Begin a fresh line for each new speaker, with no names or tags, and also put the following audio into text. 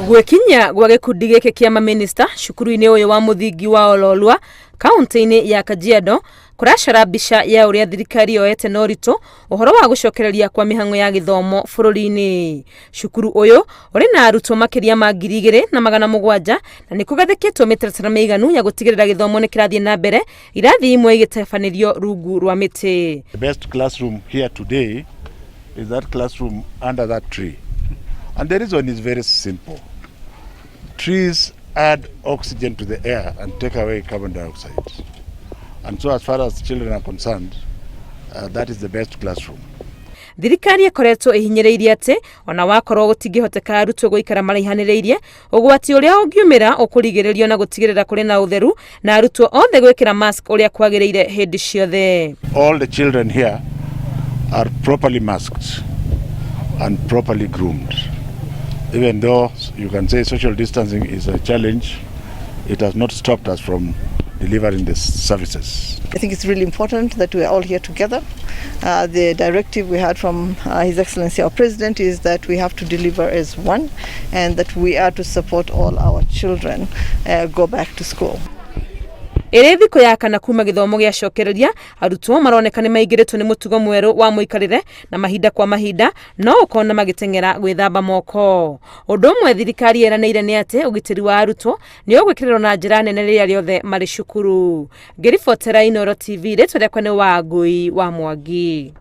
Gwekinya gwa gikundi giki kia maminista cukuru-ini uyu wa muthingi wa Ololua kaunti-ini ya Kajiado kuracora mbica ya uria thirikari yoete na ũritũ uhoro wa gucokereria kwa mihang'o ya githomo bũrũri-inĩ. Cukuru uyu uri na arutwo makiria ma 2,700 na nikugathĩkĩtwo mĩtaratara mĩiganu ya gutigĩrĩra githomo nĩ kĩrathiĩ na mbere, irathi imwe igĩtabanĩrio rungu rwa mĩtĩ.
The best classroom here today is that classroom under that tree. And the reason is very simple. Trees add oxygen to the air and take away carbon dioxide. And so as far as children are concerned, that is the best classroom.
Thirikari ikoretwo ihinyĩrĩirie atĩ ona wakorwo gũtingĩhoteka arutwo gũikara maraihanĩrĩirie, ũgwati ũrĩa ũngiumĩra ũkũrigĩrĩrio na gũtigĩrĩra kũrĩ na ũtheru na arutwo othe gwĩkĩra mask ũrĩa kwagĩrĩire hĩndĩ ciothe.
All the children here are properly masked and properly groomed. Even though you can say social distancing is a challenge, it has not stopped us from delivering the services.
I think it's really important that we are all here together. The directive we had from His Excellency our President is that we have to deliver as one and that we are to support all our children go back to school.
Ere thiko ya kana kuma githomo giacokereria arutwo maroneka ni maigĩrĩtwo ni mutugo mweru wa muikarire na mahinda kwa mahinda no ukona magitengera gwithamba moko. Undu umwe thirikari eranĩire ni ati ugitĩri wa arutwo ni ũgwĩkĩrĩrwo na njĩra nene rĩrĩa rĩothe marĩ cukuru. Ngĩribotera Inooro TV rĩtwa rĩakwa nĩ Wangui wa Mwangi.